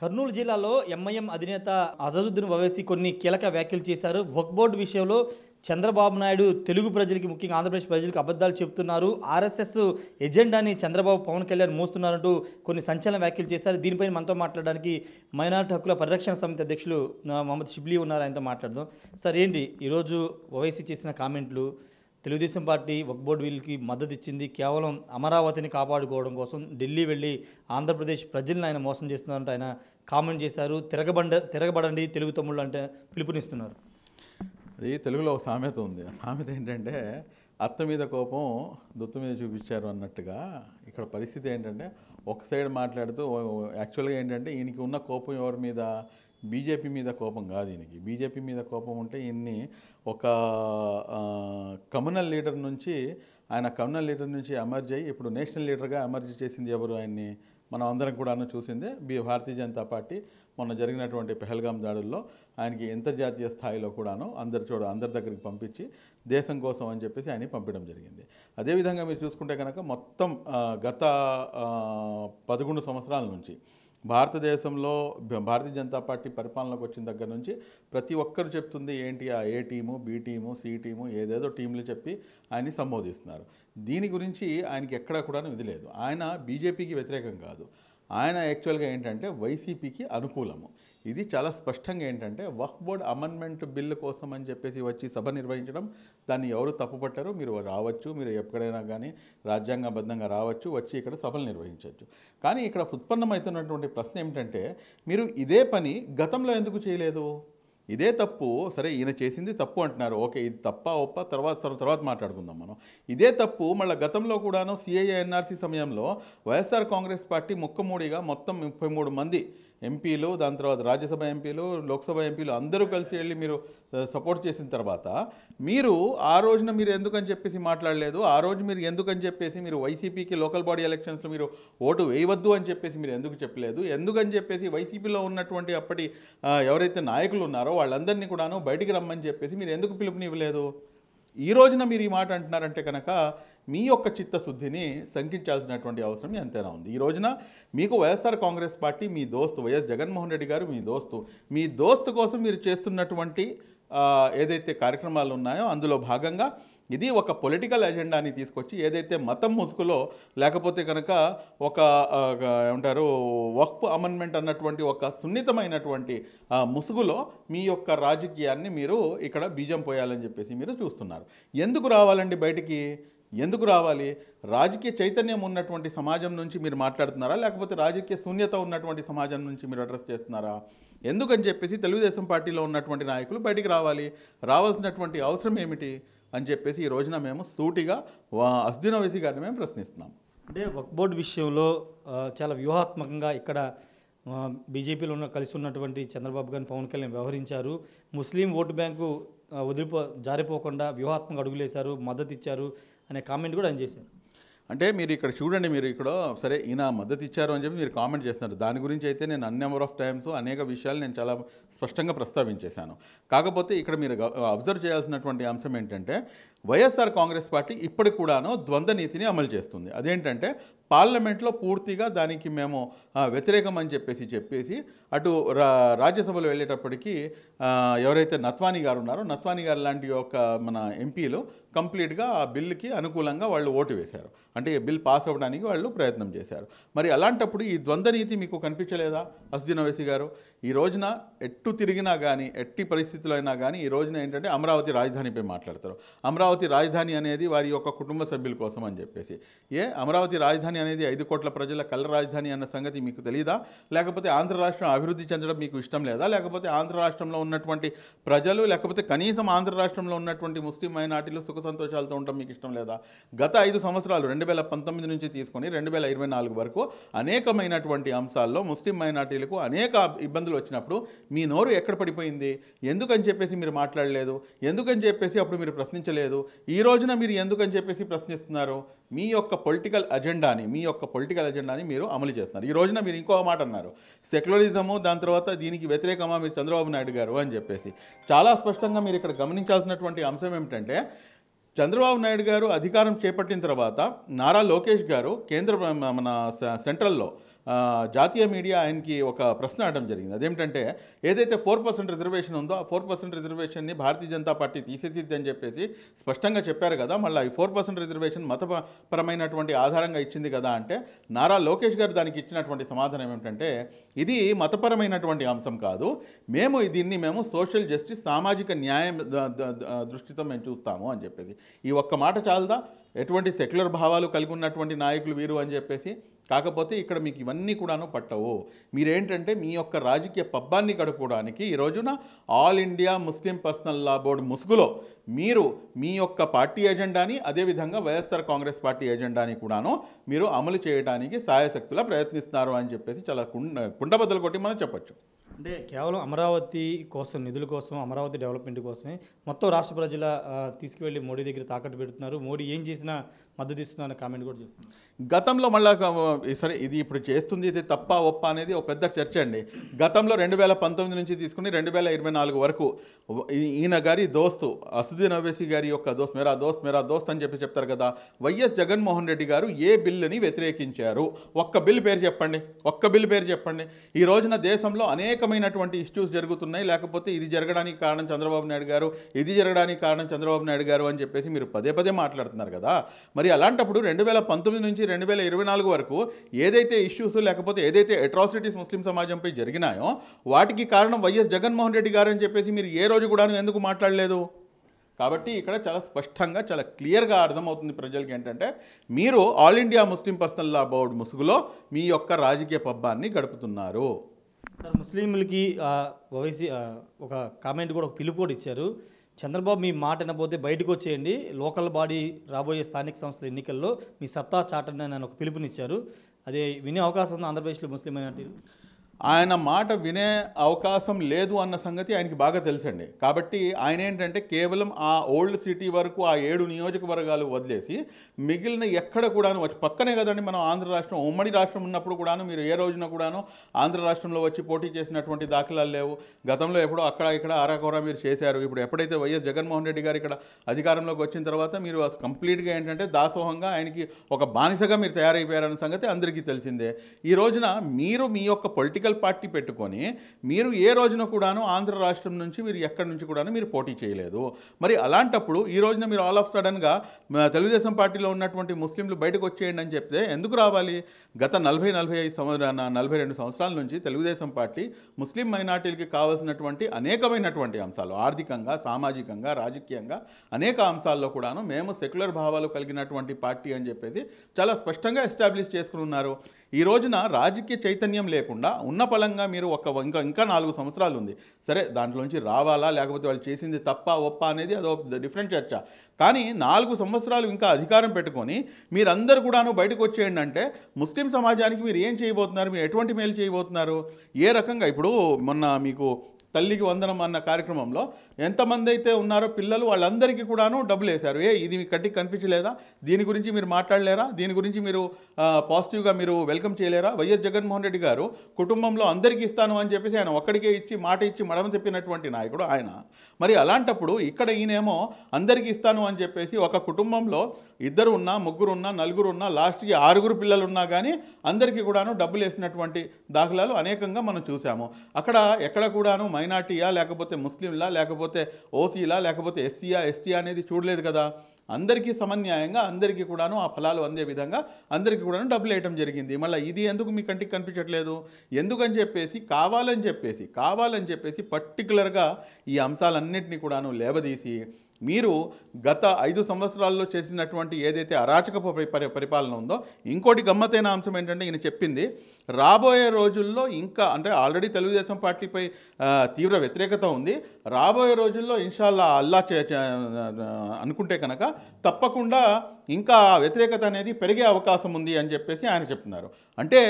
కర్నూలు జిల్లాలో ఎంఐఎం అధినేత అజదుద్దీన్ ఓవైసీ కొన్ని కీలక వ్యాఖ్యలు చేశారు. వక్ఫ్ బోర్డు విషయంలో చంద్రబాబు నాయుడు తెలుగు ప్రజలకి, ముఖ్యంగా ఆంధ్రప్రదేశ్ ప్రజలకు అబద్ధాలు చెప్తున్నారు. ఆర్ఎస్ఎస్ ఎజెండాని చంద్రబాబు, పవన్ కళ్యాణ్ మోస్తున్నారంటూ కొన్ని సంచలన వ్యాఖ్యలు చేశారు. దీనిపై మనతో మాట్లాడడానికి మైనారిటీ హక్కుల పరిరక్షణ సమితి అధ్యక్షులు మొహమ్మద్ షిబ్లీ ఉన్నారు. ఆయనతో మాట్లాడదాం. సార్, ఏంటి ఈరోజు ఓవైసీ చేసిన కామెంట్లు? తెలుగుదేశం పార్టీ వక్ఫ్ బోర్డు వీళ్ళకి మద్దతు ఇచ్చింది, కేవలం అమరావతిని కాపాడుకోవడం కోసం ఢిల్లీ వెళ్ళి ఆంధ్రప్రదేశ్ ప్రజల్ని ఆయన మోసం చేస్తున్నారంటే ఆయన కామెంట్ చేశారు. తిరగబడండి తెలుగు తమ్ముళ్ళు అంటే పిలుపునిస్తున్నారు. అది తెలుగులో ఒక సామెత ఉంది. ఆ సామెత ఏంటంటే అత్త మీద కోపం దుత్త మీద చూపించారు అన్నట్టుగా ఇక్కడ పరిస్థితి ఏంటంటే ఒక సైడ్ మాట్లాడుతూ యాక్చువల్గా ఏంటంటే ఈయనకి ఉన్న కోపం ఎవరి మీద? బీజేపీ మీద కోపం కాదు ఈయనకి. బీజేపీ మీద కోపం ఉంటే ఈయన్ని ఒక కమ్యూనల్ లీడర్ నుంచి ఎమర్జ్ అయ్యి ఇప్పుడు నేషనల్ లీడర్గా ఎమర్జ్ చేసింది ఎవరు? ఆయన్ని మనం అందరం కూడా చూసిందే భారతీయ జనతా పార్టీ. మొన్న జరిగినటువంటి పెహల్గాం దాడుల్లో ఆయనకి అంతర్జాతీయ స్థాయిలో కూడాను అందరి దగ్గరికి పంపించి దేశం కోసం అని చెప్పేసి ఆయన పంపించడం జరిగింది. అదేవిధంగా మీరు చూసుకుంటే కనుక మొత్తం గత 11 సంవత్సరాల నుంచి భారతదేశంలో భారతీయ జనతా పార్టీ పరిపాలనకు వచ్చిన దగ్గర నుంచి ప్రతి ఒక్కరు చెప్తుంది ఏంటి? ఆ A team, B team, C team, ఏదేదో టీంలు చెప్పి ఆయన్ని సంబోధిస్తున్నారు. దీని గురించి ఆయనకి ఎక్కడా కూడా ఇది లేదు. ఆయన బీజేపీకి వ్యతిరేకం కాదు. ఆయన యాక్చువల్గా ఏంటంటే వైసీపీకి అనుకూలము. ఇది చాలా స్పష్టంగా ఏంటంటే వక్ఫ్ బోర్డ్ అమెండ్మెంట్ బిల్లు కోసం అని చెప్పేసి వచ్చి సభ నిర్వహించడం, దాన్ని ఎవరు తప్పుపట్టారు? మీరు రావచ్చు, మీరు ఎక్కడైనా కానీ రాజ్యాంగబద్ధంగా రావచ్చు, వచ్చి ఇక్కడ సభలు నిర్వహించవచ్చు. కానీ ఇక్కడ ఉత్పన్నమవుతున్నటువంటి ప్రశ్న ఏమిటంటే మీరు ఇదే పని గతంలో ఎందుకు చేయలేదు? ఇదే తప్పు. సరే, ఈయన చేసింది తప్పు అంటున్నారు, ఓకే, ఇది తప్ప ఒప్ప తర్వాత మాట్లాడుకుందాం మనం. ఇదే తప్పు మళ్ళీ గతంలో కూడాను సిఐఏ ఎన్ఆర్సీ సమయంలో వైఎస్ఆర్ కాంగ్రెస్ పార్టీ ముక్కమూడిగా మొత్తం 33 మంది ఎంపీలు, దాని తర్వాత రాజ్యసభ ఎంపీలు, లోక్సభ ఎంపీలు అందరూ కలిసి వెళ్ళి మీరు సపోర్ట్ చేసిన తర్వాత మీరు ఆ రోజున మీరు ఎందుకని చెప్పేసి మాట్లాడలేదు? ఆ రోజు మీరు ఎందుకని చెప్పేసి మీరు వైసీపీకి లోకల్ బాడీ ఎలక్షన్స్లో మీరు ఓటు వేయవద్దు అని చెప్పేసి మీరు ఎందుకు చెప్పలేదు? ఎందుకని చెప్పేసి వైసీపీలో ఉన్నటువంటి అప్పటి ఎవరైతే నాయకులు ఉన్నారో వాళ్ళందరినీ కూడాను బయటికి రమ్మని చెప్పేసి మీరు ఎందుకు పిలుపునివ్వలేదు? ఈ రోజున మీరు ఈ మాట అంటున్నారంటే కనుక మీ యొక్క చిత్తశుద్ధిని శంకించాల్సినటువంటి అవసరం ఎంతైనా ఉంది. ఈ రోజున మీకు వైఎస్ఆర్ కాంగ్రెస్ పార్టీ మీ దోస్తు వైఎస్ జగన్మోహన్ రెడ్డి గారు మీ దోస్తు కోసం మీరు చేస్తున్నటువంటి ఏదైతే కార్యక్రమాలు ఉన్నాయో అందులో భాగంగా ఇది ఒక పొలిటికల్ ఎజెండాని తీసుకొచ్చి ఏదైతే మతం ముసుగులో లేకపోతే కనుక ఒక ఏమంటారు వక్ఫ్ అమెండ్మెంట్ అన్నటువంటి ఒక సున్నితమైనటువంటి ముసుగులో మీ యొక్క రాజకీయాన్ని మీరు ఇక్కడ బీజం పోయాలని చెప్పేసి మీరు చూస్తున్నారు. ఎందుకు రావాలండి బయటికి? ఎందుకు రావాలి? రాజకీయ చైతన్యం ఉన్నటువంటి సమాజం నుంచి మీరు మాట్లాడుతున్నారా, లేకపోతే రాజకీయ శూన్యత ఉన్నటువంటి సమాజం నుంచి మీరు అడ్రస్ చేస్తున్నారా? ఎందుకని చెప్పేసి తెలుగుదేశం పార్టీలో ఉన్నటువంటి నాయకులు బయటికి రావాల్సినటువంటి అవసరం ఏమిటి అని చెప్పేసి ఈ రోజున మేము సూటిగా అజదుద్దీన్ ఓవైసీ గారిని మేము ప్రశ్నిస్తున్నాం. అంటే వక్ఫ్ బోర్డు విషయంలో చాలా వ్యూహాత్మకంగా ఇక్కడ బీజేపీలో కలిసి ఉన్నటువంటి చంద్రబాబు గారిని, పవన్ కళ్యాణ్ వ్యవహరించారు. ముస్లిం ఓటు బ్యాంకు జారిపోకుండా వ్యూహాత్మక అడుగులేశారు, మద్దతు ఇచ్చారు అనే కామెంట్ కూడా ఆయన చేశారు. అంటే మీరు ఇక్కడ చూడండి, మీరు ఇక్కడ సరే ఈయన మద్దతు ఇచ్చారు అని చెప్పి మీరు కామెంట్ చేస్తున్నారు. దాని గురించి అయితే నేను నెంబర్ ఆఫ్ టైమ్స్ అనేక విషయాలు నేను చాలా స్పష్టంగా ప్రస్తావించేశాను. కాకపోతే ఇక్కడ మీరు అబ్జర్వ్ చేయాల్సినటువంటి అంశం ఏంటంటే వైఎస్ఆర్ కాంగ్రెస్ పార్టీ ఇప్పటికి కూడాను ద్వంద్వ నీతిని అమలు చేస్తుంది. అదేంటంటే పార్లమెంట్లో పూర్తిగా దానికి మేము వ్యతిరేకం అని చెప్పేసి అటు రాజ్యసభలో వెళ్ళేటప్పటికీ ఎవరైతే నత్వానీ గారు ఉన్నారో నత్వానీ గారు లాంటి ఒక మన ఎంపీలు కంప్లీట్గా ఆ బిల్లుకి అనుకూలంగా వాళ్ళు ఓటు వేశారు. అంటే ఈ బిల్ పాస్ అవ్వడానికి వాళ్ళు ప్రయత్నం చేశారు. మరి అలాంటప్పుడు ఈ ద్వంద్వ నీతి మీకు కనిపించలేదా అజదుద్దీన్ ఓవైసీ గారు? ఈ రోజున ఎట్టు తిరిగినా కానీ, ఎట్టి పరిస్థితుల్లో అయినా కానీ ఈ రోజున ఏంటంటే అమరావతి రాజధానిపై మాట్లాడతారు. అమరావతి రాజధాని అనేది వారి యొక్క కుటుంబ సభ్యుల కోసం అని చెప్పేసి. అమరావతి రాజధాని అనేది 5 కోట్ల ప్రజల కళ్ళ రాజధాని అన్న సంగతి మీకు తెలియదా? లేకపోతే ఆంధ్ర రాష్ట్రం అభివృద్ధి చెందడం మీకు ఇష్టం లేదా? లేకపోతే ఆంధ్ర రాష్ట్రంలో ఉన్నటువంటి ప్రజలు, లేకపోతే కనీసం ఆంధ్ర రాష్ట్రంలో ఉన్నటువంటి ముస్లిం మైనార్టీలు సుఖ సంతోషాలతో ఉండడం మీకు ఇష్టం లేదా? గత 5 సంవత్సరాలు 2019 నుంచి తీసుకొని 2024 వరకు అనేకమైనటువంటి అంశాల్లో ముస్లిం మైనార్టీలకు అనేక ఇబ్బందులు వచ్చినప్పుడు మీ నోరు ఎక్కడ పడిపోయింది? ఎందుకని చెప్పేసి మీరు మాట్లాడలేదు? ఎందుకని చెప్పేసి అప్పుడు మీరు ప్రశ్నించలేదు? ఈ రోజున మీరు ఎందుకని చెప్పేసి ప్రశ్నిస్తున్నారు? మీ యొక్క పొలిటికల్ అజెండాని మీరు అమలు చేస్తున్నారు. ఈ రోజున మీరు ఇంకో మాట అన్నారు, సెక్యులరిజము, దాని తర్వాత దీనికి వ్యతిరేకమా మీరు చంద్రబాబు నాయుడు గారు అని చెప్పేసి. చాలా స్పష్టంగా మీరు ఇక్కడ గమనించాల్సినటువంటి అంశం ఏమిటంటే చంద్రబాబు నాయుడు గారు అధికారం చేపట్టిన తర్వాత నారా లోకేష్ గారు మన సెంట్రల్లో జాతీయ మీడియా ఆయనకి ఒక ప్రశ్న అడగడం జరిగింది. అదేమిటంటే ఏదైతే 4% రిజర్వేషన్ ఉందో ఆ 4% రిజర్వేషన్ని భారతీయ జనతా పార్టీ తీసేసిద్ది అని చెప్పేసి స్పష్టంగా చెప్పారు కదా, మళ్ళీ ఈ 4% రిజర్వేషన్ మతపరమైనటువంటి ఆధారంగా ఇచ్చింది కదా అంటే నారా లోకేష్ గారు దానికి ఇచ్చినటువంటి సమాధానం ఏమిటంటే ఇది మతపరమైనటువంటి అంశం కాదు, దీన్ని మేము సోషల్ జస్టిస్ సామాజిక న్యాయం దృష్టితో మేము చూస్తాము అని చెప్పేసి. ఈ ఒక్క మాట చాలదా ఎటువంటి సెక్యులర్ భావాలు కలిగి ఉన్నటువంటి నాయకులు వీరు అని చెప్పేసి? కాకపోతే ఇక్కడ మీకు ఇవన్నీ కూడాను పట్టవు. మీరేంటంటే మీ యొక్క రాజకీయ పబ్బాన్ని గడుపుకోవడానికి ఈ రోజున ఆల్ ఇండియా ముస్లిం పర్సనల్ లా బోర్డు ముసుగులో మీరు మీ యొక్క పార్టీ ఎజెండాని అదేవిధంగా వైఎస్ఆర్ కాంగ్రెస్ పార్టీ ఎజెండాని కూడాను మీరు అమలు చేయడానికి సాయశక్తులా ప్రయత్నిస్తున్నారు అని చెప్పేసి చాలా కుండబద్దలు కొట్టి మనం చెప్పొచ్చు. అంటే కేవలం అమరావతి కోసం, నిధుల కోసం, అమరావతి డెవలప్మెంట్ కోసమే మొత్తం రాష్ట్ర ప్రజల తీసుకువెళ్ళి మోడీ దగ్గర తాకట్టు పెడుతున్నారు. మోడీ ఏం చేసినా మద్దతు ఇస్తున్నా కామెంట్ కూడా చేస్తున్నారు. గతంలో మళ్ళా సరే ఇది ఇప్పుడు చేస్తుంది ఇది తప్ప ఒప్ప అనేది ఒక పెద్ద చర్చ అండి. గతంలో 2019 నుంచి తీసుకుని 2024 వరకు ఈయన గారి దోస్తు అసదుద్దీన్ ఓవైసీ గారి యొక్క మేరా దోస్త్ అని చెప్పి చెప్తారు కదా, వైఎస్ జగన్మోహన్ రెడ్డి గారు ఏ బిల్లుని వ్యతిరేకించారు? ఒక్క బిల్లు పేరు చెప్పండి. ఈ రోజున దేశంలో అనేకమైనటువంటి ఇష్యూస్ జరుగుతున్నాయి, లేకపోతే ఇది జరగడానికి కారణం చంద్రబాబు నాయుడు గారు, ఇది జరగడానికి కారణం చంద్రబాబు నాయుడు గారు అని చెప్పేసి మీరు పదే మాట్లాడుతున్నారు కదా. మరి అలాంటప్పుడు 2019 నుంచి 2024 వరకు ఏదైతే ఇష్యూస్ లేకపోతే ఏదైతే అట్రాసిటీస్ ముస్లిం సమాజంపై జరిగినాయో వాటికి కారణం వైఎస్ జగన్మోహన్ రెడ్డి గారు అని చెప్పేసి మీరు ఏ రోజు కూడా ఎందుకు మాట్లాడలేదు? కాబట్టి ఇక్కడ చాలా స్పష్టంగా చాలా క్లియర్గా అర్థమవుతుంది ప్రజలకి ఏంటంటే మీరు ఆల్ ఇండియా ముస్లిం పర్సనల్ లా బోర్డు ముసుగులో మీ యొక్క రాజకీయ పబ్బాన్ని గడుపుతున్నారు. సార్, ముస్లింలకి ఓవైసీ ఒక కామెంట్ కూడా, ఒక పిలుపు కూడా ఇచ్చారు. చంద్రబాబు మీ మాట వినకపోతే బయటకు వచ్చేయండి, లోకల్ బాడీ రాబోయే స్థానిక సంస్థల ఎన్నికల్లో మీ సత్తా చాటండి అని ఒక పిలుపునిచ్చారు. అదే వినే అవకాశం ఉంది ఆంధ్రప్రదేశ్లో ముస్లిం మైనారిటీలు? ఆయన మాట వినే అవకాశం లేదు అన్న సంగతి ఆయనకి బాగా తెలుసండి. కాబట్టి ఆయన ఏంటంటే కేవలం ఆ ఓల్డ్ సిటీ వరకు ఆ 7 నియోజకవర్గాలు వదిలేసి మిగిలిన ఎక్కడ కూడాను వచ్చి, పక్కనే కదండి మనం ఆంధ్ర రాష్ట్రం, ఉమ్మడి రాష్ట్రం ఉన్నప్పుడు కూడాను మీరు ఏ రోజున కూడాను ఆంధ్ర రాష్ట్రంలో వచ్చి పోటీ చేసినటువంటి దాఖలాలు లేవు. గతంలో ఎప్పుడో అక్కడ ఇక్కడ ఆరాకోరా మీరు చేశారు. ఇప్పుడు ఎప్పుడైతే వైఎస్ జగన్మోహన్ రెడ్డి గారు ఇక్కడ అధికారంలోకి వచ్చిన తర్వాత మీరు కంప్లీట్గా ఏంటంటే దాసోహంగా ఆయనకి ఒక బానిసగా మీరు తయారైపోయారన్న సంగతి అందరికీ తెలిసిందే. ఈ రోజున మీరు మీ యొక్క పొలిటికల్ పార్టీ పెట్టుకొని మీరు ఏ రోజున కూడాను ఆంధ్ర రాష్ట్రం నుంచి మీరు ఎక్కడి నుంచి కూడాను మీరు పోటీ చేయలేదు. మరి అలాంటప్పుడు ఈ రోజున మీరు ఆల్ ఆఫ్ సడన్గా తెలుగుదేశం పార్టీలో ఉన్నటువంటి ముస్లింలు బయటకు వచ్చేయండి అని చెప్తే ఎందుకు రావాలి? గత 42 సంవత్సరాల నుంచి తెలుగుదేశం పార్టీ ముస్లిం మైనార్టీలకి కావాల్సినటువంటి అనేకమైనటువంటి అంశాలు, ఆర్థికంగా, సామాజికంగా, రాజకీయంగా అనేక అంశాల్లో కూడాను మేము సెక్యులర్ భావాలు కలిగినటువంటి పార్టీ అని చెప్పేసి చాలా స్పష్టంగా ఎస్టాబ్లిష్ చేసుకుని ఉన్నారు. ఈ రోజున రాజకీయ చైతన్యం లేకుండా ఉన్న పలంగా మీరు ఇంకా 4 సంవత్సరాలు ఉంది. సరే, దాంట్లోంచి రావాలా లేకపోతే వాళ్ళు చేసింది తప్ప ఒప్ప అనేది అదో డిఫరెంట్ చర్చ. కానీ 4 సంవత్సరాలు ఇంకా అధికారం పెట్టుకొని మీరందరూ కూడాను బయటకు వచ్చేయండి అంటే ముస్లిం సమాజానికి మీరు ఏం చేయబోతున్నారు? మీరు ఎటువంటి మేలు చేయబోతున్నారు? ఏ రకంగా? ఇప్పుడు మొన్న మీకు తల్లికి వందనం అన్న కార్యక్రమంలో ఎంతమంది అయితే ఉన్నారో పిల్లలు వాళ్ళందరికీ కూడాను డబ్బులు వేశారు. ఇది మీ కంటికి కనిపించలేదా? దీని గురించి మీరు మాట్లాడలేరా? దీని గురించి మీరు పాజిటివ్గా మీరు వెల్కమ్ చేయలేరా? వైఎస్ జగన్మోహన్ రెడ్డి గారు కుటుంబంలో అందరికీ ఇస్తాను అని చెప్పేసి ఆయన ఒక్కడికే ఇచ్చి మాట ఇచ్చి మడమ చెప్పినటువంటి నాయకుడు ఆయన. మరి అలాంటప్పుడు ఇక్కడ ఈయనేమో అందరికీ ఇస్తాను అని చెప్పేసి ఒక కుటుంబంలో 2 ఉన్నా, 3 ఉన్నా, 4 ఉన్నా, లాస్ట్కి 6 పిల్లలు ఉన్నా కానీ అందరికీ కూడాను డబ్బులు వేసినటువంటి దాఖలాలు అనేకంగా మనం చూసాము. అక్కడ ఎక్కడ కూడాను మైనార్టీయా లేకపోతే ముస్లింలా లేకపోతే ఓసీలా లేకపోతే ఎస్సీయా ఎస్టీయా అనేది చూడలేదు కదా. అందరికీ సమన్యాయంగా అందరికీ కూడాను ఆ ఫలాలు అందే విధంగా అందరికీ కూడాను డబ్బులు వేయటం జరిగింది. మళ్ళీ ఇది ఎందుకు మీ కంటికి కనిపించట్లేదు? ఎందుకని చెప్పేసి కావాలని చెప్పేసి పర్టికులర్గా ఈ అంశాలన్నింటినీ కూడాను లేవదీసి మీరు గత 5 సంవత్సరాల్లో చేసినటువంటి ఏదైతే అరాచక పరిపాలన ఉందో, ఇంకోటి గమ్మతైన అంశం ఏంటంటే ఈయన చెప్పింది రాబోయే రోజుల్లో ఇంకా అంటే ఆల్రెడీ తెలుగుదేశం పార్టీపై తీవ్ర వ్యతిరేకత ఉంది, రాబోయే రోజుల్లో ఇన్షాల్లా అల్లా అనుకుంటే కనుక తప్పకుండా ఇంకా వ్యతిరేకత అనేది పెరిగే అవకాశం ఉంది అని చెప్పేసి ఆయన చెప్తున్నారు. అంటే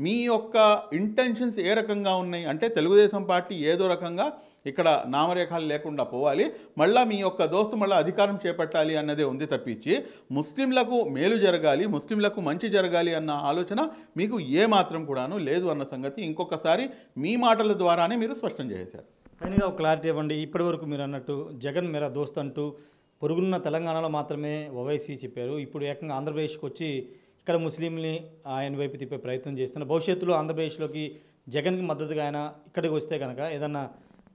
మీ యొక్క ఇంటెన్షన్స్ ఏ రకంగా ఉన్నాయి అంటే తెలుగుదేశం పార్టీ ఏదో రకంగా ఇక్కడ నామరేఖలు లేకుండా పోవాలి, మళ్ళీ మీ యొక్క దోస్తు మళ్ళీ అధికారం చేపట్టాలి అన్నదే ఉంది తప్పించి ముస్లింలకు మేలు జరగాలి, ముస్లింలకు మంచి జరగాలి అన్న ఆలోచన మీకు ఏమాత్రం కూడాను లేదు అన్న సంగతి ఇంకొకసారి మీ మాటల ద్వారానే మీరు స్పష్టం చేశారు. ఫైనల్గా ఒక క్లారిటీ ఇవ్వండి. ఇప్పటివరకు మీరు అన్నట్టు జగన్ మేరా దోస్త్ అంటూ పొరుగున్న తెలంగాణలో మాత్రమే ఓవైసీ చెప్పారు, ఇప్పుడు ఏకంగా ఆంధ్రప్రదేశ్కి వచ్చి ఇక్కడ ముస్లింని ఆయన వైపు తిప్పే ప్రయత్నం చేస్తున్నారు. భవిష్యత్తులో ఆంధ్రప్రదేశ్లోకి జగన్కి మద్దతుగా ఆయన ఇక్కడికి వస్తే కనుక ఏదన్నా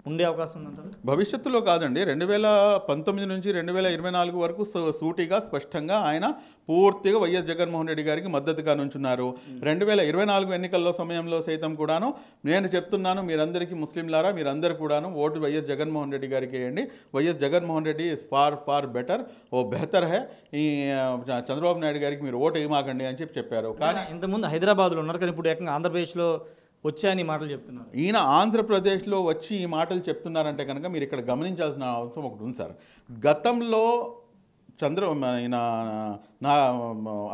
ఉండే అవకాశం ఉందంటారు? భవిష్యత్తులో కాదండి, 2019 నుంచి 2024 వరకు సూటిగా స్పష్టంగా ఆయన పూర్తిగా వైఎస్ జగన్మోహన్ రెడ్డి గారికి మద్దతుగా నుంచున్నారు. 2024 ఎన్నికల్లో సమయంలో సైతం కూడాను నేను చెప్తున్నాను, మీరందరికీ ముస్లింలారా మీరందరూ కూడాను ఓటు వైఎస్ జగన్మోహన్ రెడ్డి గారికి వేయండి, YS Jaganmohan Reddy far far better, ఓ బెహతర్ హే, ఈ చంద్రబాబు నాయుడు గారికి మీరు ఓటు వేయమాకండి అని చెప్పారు. కానీ ఇంతకుముందు హైదరాబాద్లో ఉన్నారు, కానీ ఇప్పుడు ఏకంగా ఆంధ్రప్రదేశ్లో వచ్చాయని మాటలు చెప్తున్నారు. ఈయన ఆంధ్రప్రదేశ్లో వచ్చి ఈ మాటలు చెప్తున్నారంటే కనుక మీరు ఇక్కడ గమనించాల్సిన అవసరం ఒకటి ఉంది సార్. గతంలో ఈయన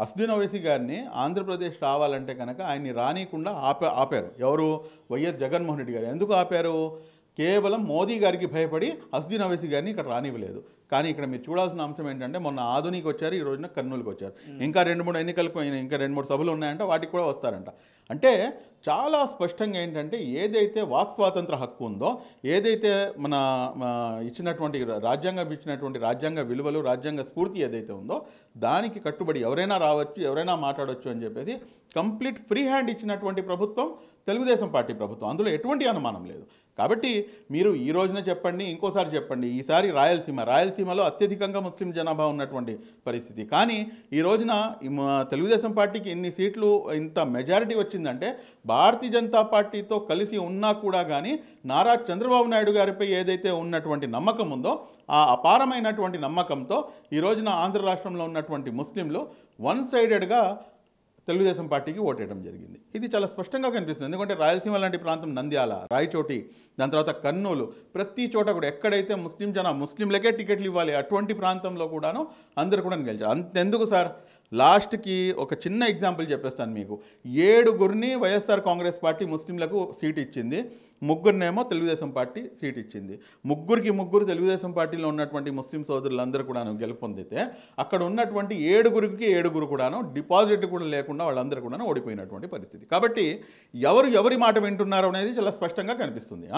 అస్దుద్దీన్ ఓవైసీ గారిని ఆంధ్రప్రదేశ్ రావాలంటే కనుక ఆయన్ని రానియకుండా ఆపారు. ఎవరు? వైఎస్ జగన్మోహన్ రెడ్డి గారు. ఎందుకు ఆపారు? కేవలం మోదీ గారికి భయపడి అస్దుద్దీన్ ఓవైసీ గారిని ఇక్కడ రానివ్వలేదు. కానీ ఇక్కడ మీరు చూడాల్సిన అంశం ఏంటంటే మొన్న ఆధునికి వచ్చారు, ఈ రోజున కర్నూలుకి వచ్చారు. ఇంకా 2-3 ఎన్నికలకు ఇంకా 2-3 సభలు ఉన్నాయంట, వాటికి కూడా వస్తారంట. అంటే చాలా స్పష్టంగా ఏంటంటే ఏదైతే వాక్ స్వాతంత్ర హక్కు ఉందో, ఏదైతే మన ఇచ్చినటువంటి రాజ్యాంగం ఇచ్చినటువంటి రాజ్యాంగ విలువలు, రాజ్యాంగ స్ఫూర్తి ఏదైతే ఉందో దానికి కట్టుబడి ఎవరైనా రావచ్చు, ఎవరైనా మాట్లాడవచ్చు అని చెప్పేసి కంప్లీట్ ఫ్రీ హ్యాండ్ ఇచ్చినటువంటి ప్రభుత్వం తెలుగుదేశం పార్టీ ప్రభుత్వం. అందులో ఎటువంటి అనుమానం లేదు. కాబట్టి మీరు ఈ రోజున చెప్పండి, ఇంకోసారి చెప్పండి, ఈసారి రాయలసీమలో అత్యధికంగా ముస్లిం జనాభా ఉన్నటువంటి పరిస్థితి. కానీ ఈ రోజున తెలుగుదేశం పార్టీకి ఇన్ని సీట్లు, ఇంత మెజారిటీ వచ్చిందంటే భారతీయ జనతా పార్టీతో కలిసి ఉన్నా కూడా కానీ నారా చంద్రబాబు నాయుడు గారిపై ఏదైతే ఉన్నటువంటి నమ్మకం ఉందో ఆ అపారమైనటువంటి నమ్మకంతో ఈ రోజున ఆంధ్ర రాష్ట్రంలో ఉన్నటువంటి ముస్లింలు వన్ సైడెడ్గా తెలుగుదేశం పార్టీకి ఓటేయడం జరిగింది. ఇది చాలా స్పష్టంగా కనిపిస్తుంది. ఎందుకంటే రాయలసీమ లాంటి ప్రాంతం, నంద్యాల, రాయచోటి, దాని తర్వాత కర్నూలు, ప్రతి చోట కూడా ఎక్కడైతే ముస్లింలకే టికెట్లు ఇవ్వాలి అటువంటి ప్రాంతంలో కూడాను అందరూ కూడా గెలిచారు. అంతెందుకు సార్, లాస్ట్కి ఒక చిన్న ఎగ్జాంపుల్ చెప్పేస్తాను మీకు. 7 వైఎస్ఆర్ కాంగ్రెస్ పార్టీ ముస్లింలకు సీట్ ఇచ్చింది, 3 తెలుగుదేశం పార్టీ సీట్ ఇచ్చింది. 3 తెలుగుదేశం పార్టీలో ఉన్నటువంటి ముస్లిం సోదరులందరూ కూడాను గెలుపొందితే అక్కడ ఉన్నటువంటి 7 కూడాను డిపాజిట్ కూడా లేకుండా వాళ్ళందరూ కూడా ఓడిపోయినటువంటి పరిస్థితి. కాబట్టి ఎవరి మాట వింటున్నారో అనేది చాలా స్పష్టంగా కనిపిస్తుంది.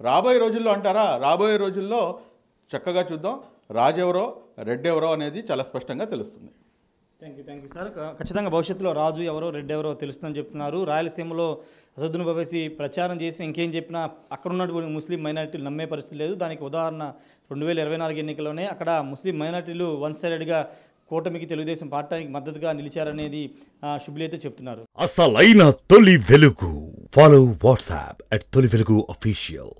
రాబోయే రోజుల్లో అంటారా, రాబోయే రోజుల్లో చక్కగా చూద్దాం, రాజెవరో రెడ్డెవరో అనేది చాలా స్పష్టంగా తెలుస్తుంది. Thank you sir. ఖచ్చితంగా భవిష్యత్తులో రాజు ఎవరో రెడ్డి ఎవరో తెలుస్తుందని చెప్తున్నారు. రాయలసీమలో అసదుద్దీన్ ఓవైసీ ప్రచారం చేసి ఇంకేం చెప్పినా అక్కడ ఉన్నటువంటి ముస్లిం మైనారిటీలు నమ్మే పరిస్థితి లేదు. దానికి ఉదాహరణ 2024 ఎన్నికల్లోనే అక్కడ ముస్లిం మైనారిటీలు వన్ సైడెడ్గా కూటమికి, తెలుగుదేశం పార్టీకి మద్దతుగా నిలిచారనేది షుబ్లీ అయితే చెప్తున్నారు. అసలైన తొలి వెలుగు. ఫాలో వాట్సాప్ @తొలి వెలుగు official.